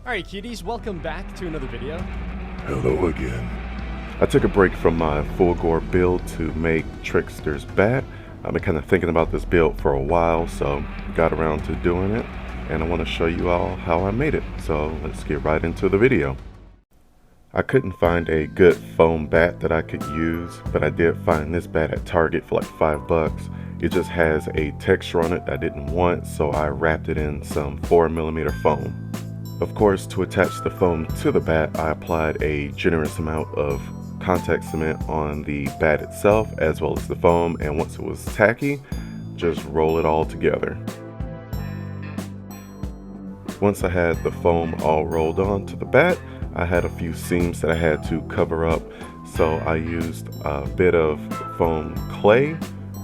Alright cuties, welcome back to another video. Hello again. I took a break from my full gore build to make Trickster's bat. I've been kind of thinking about this build for a while, so got around to doing it, and I want to show you all how I made it. So let's get right into the video. I couldn't find a good foam bat that I could use, but I did find this bat at Target for like $5. It just has a texture on it I didn't want, so I wrapped it in some 4mm foam. Of course, to attach the foam to the bat, I applied a generous amount of contact cement on the bat itself as well as the foam, and once it was tacky, just roll it all together. Once I had the foam all rolled on to the bat, I had a few seams that I had to cover up, so I used a bit of foam clay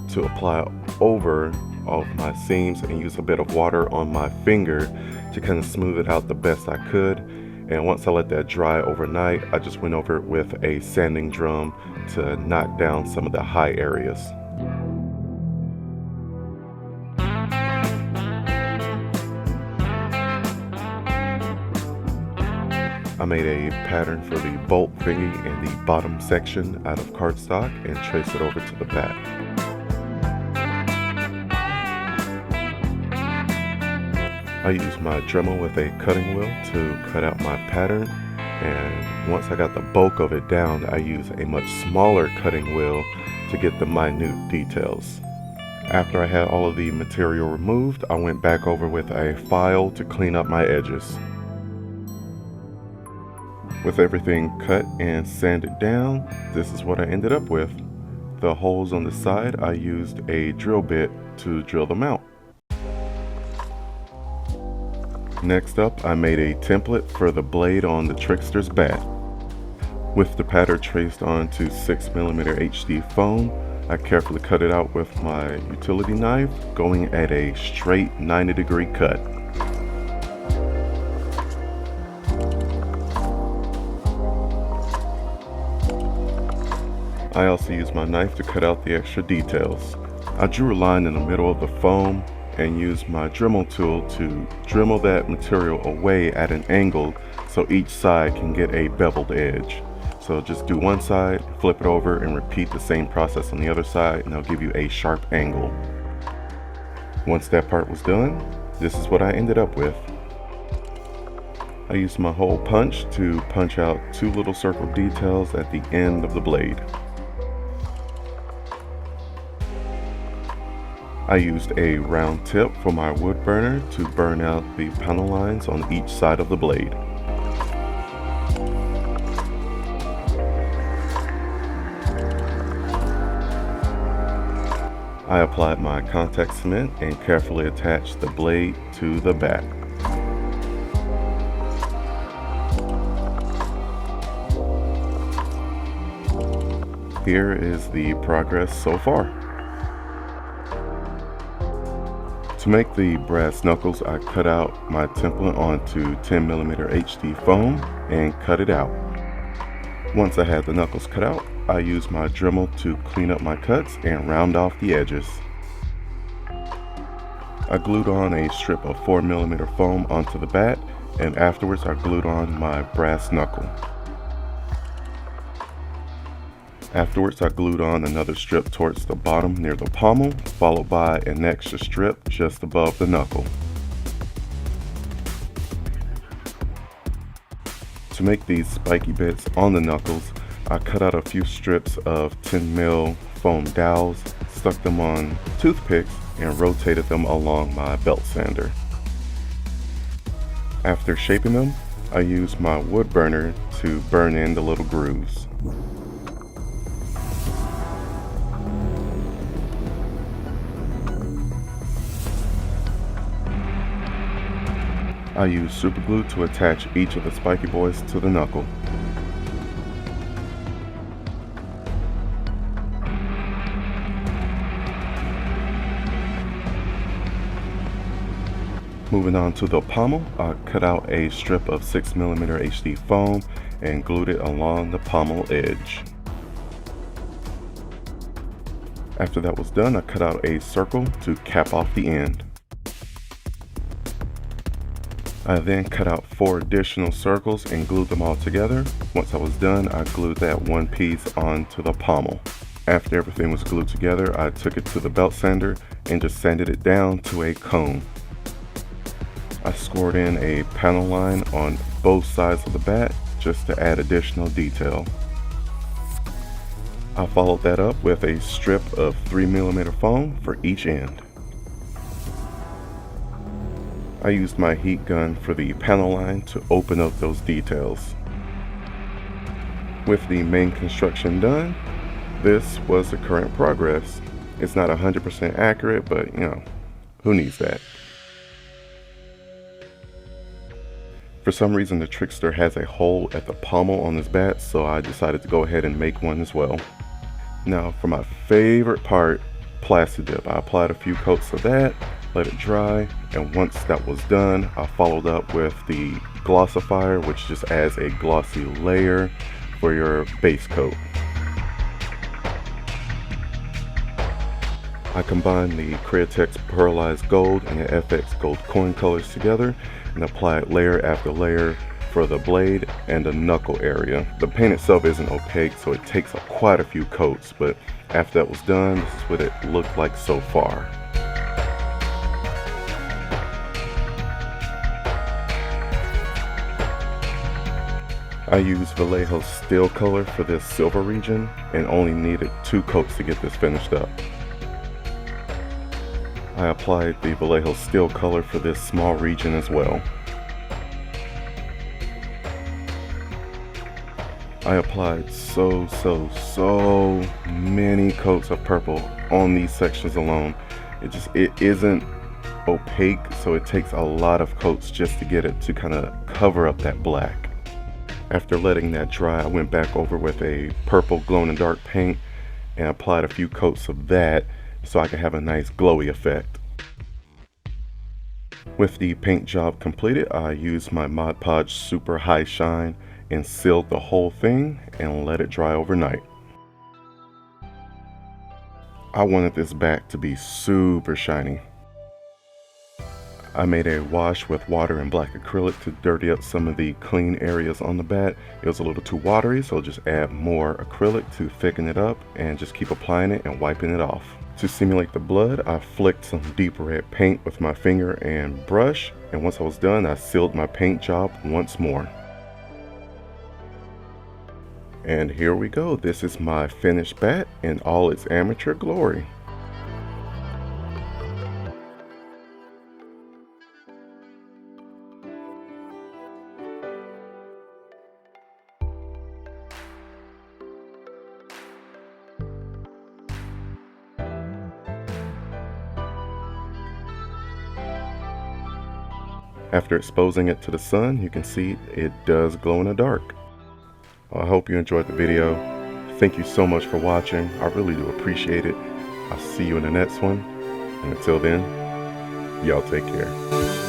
to apply over all of my seams and use a bit of water on my finger to kind of smooth it out the best I could. And once I let that dry overnight, I just went over it with a sanding drum to knock down some of the high areas. I made a pattern for the bolt thingy in the bottom section out of cardstock and traced it over to the bat. I used my Dremel with a cutting wheel to cut out my pattern, and once I got the bulk of it down, I used a much smaller cutting wheel to get the minute details. After I had all of the material removed, I went back over with a file to clean up my edges. With everything cut and sanded down, this is what I ended up with. The holes on the side, I used a drill bit to drill them out. Next up, I made a template for the blade on the Trickster's bat. With the pattern traced onto 6mm HD foam, I carefully cut it out with my utility knife, going at a straight 90-degree cut. I also used my knife to cut out the extra details. I drew a line in the middle of the foam and used my Dremel tool to Dremel that material away at an angle so each side can get a beveled edge. So just do one side, flip it over, and repeat the same process on the other side, and they'll give you a sharp angle. Once that part was done, this is what I ended up with. I used my hole punch to punch out two little circle details at the end of the blade. I used a round tip for my wood burner to burn out the panel lines on each side of the blade. I applied my contact cement and carefully attached the blade to the bat. Here is the progress so far. To make the brass knuckles, I cut out my template onto 10mm HD foam and cut it out. Once I had the knuckles cut out, I used my Dremel to clean up my cuts and round off the edges. I glued on a strip of 4mm foam onto the bat, and afterwards I glued on my brass knuckle. Afterwards, I glued on another strip towards the bottom near the pommel, followed by an extra strip just above the knuckle. To make these spiky bits on the knuckles, I cut out a few strips of 10mm foam dowels, stuck them on toothpicks, and rotated them along my belt sander. After shaping them, I used my wood burner to burn in the little grooves. I used super glue to attach each of the spiky boys to the knuckle. Moving on to the pommel, I cut out a strip of 6mm HD foam and glued it along the pommel edge. After that was done, I cut out a circle to cap off the end. I then cut out 4 additional circles and glued them all together. Once I was done, I glued that one piece onto the pommel. After everything was glued together, I took it to the belt sander and just sanded it down to a cone. I scored in a panel line on both sides of the bat just to add additional detail. I followed that up with a strip of 3mm foam for each end. I used my heat gun for the panel line to open up those details. With the main construction done, this was the current progress. It's not 100% accurate, but who needs that? For some reason, the Trickster has a hole at the pommel on this bat, so I decided to go ahead and make one as well. Now for my favorite part, plasti dip. I applied a few coats of that, let it dry, and once that was done, I followed up with the glossifier, which just adds a glossy layer for your base coat. I combined the Createx Pearlized Gold and the FX Gold coin colors together and applied layer after layer for the blade and the knuckle area. The paint itself isn't opaque, so it takes quite a few coats, but after that was done, this is what it looked like so far. I used Vallejo Steel color for this silver region and only needed 2 coats to get this finished up. I applied the Vallejo Steel color for this small region as well. I applied so many coats of purple on these sections alone. It isn't opaque, so it takes a lot of coats just to get it to kind of cover up that black. After letting that dry, I went back over with a purple glow-in-the-dark paint and applied a few coats of that so I could have a nice glowy effect. With the paint job completed, I used my Mod Podge Super High Shine and sealed the whole thing and let it dry overnight. I wanted this back to be super shiny. I made a wash with water and black acrylic to dirty up some of the clean areas on the bat. It was a little too watery, so just add more acrylic to thicken it up and just keep applying it and wiping it off. To simulate the blood, I flicked some deep red paint with my finger and brush, and once I was done, I sealed my paint job once more. And here we go. This is my finished bat in all its amateur glory. After exposing it to the sun, you can see it does glow in the dark. I hope you enjoyed the video. Thank you so much for watching. I really do appreciate it. I'll see you in the next one. And until then, y'all take care.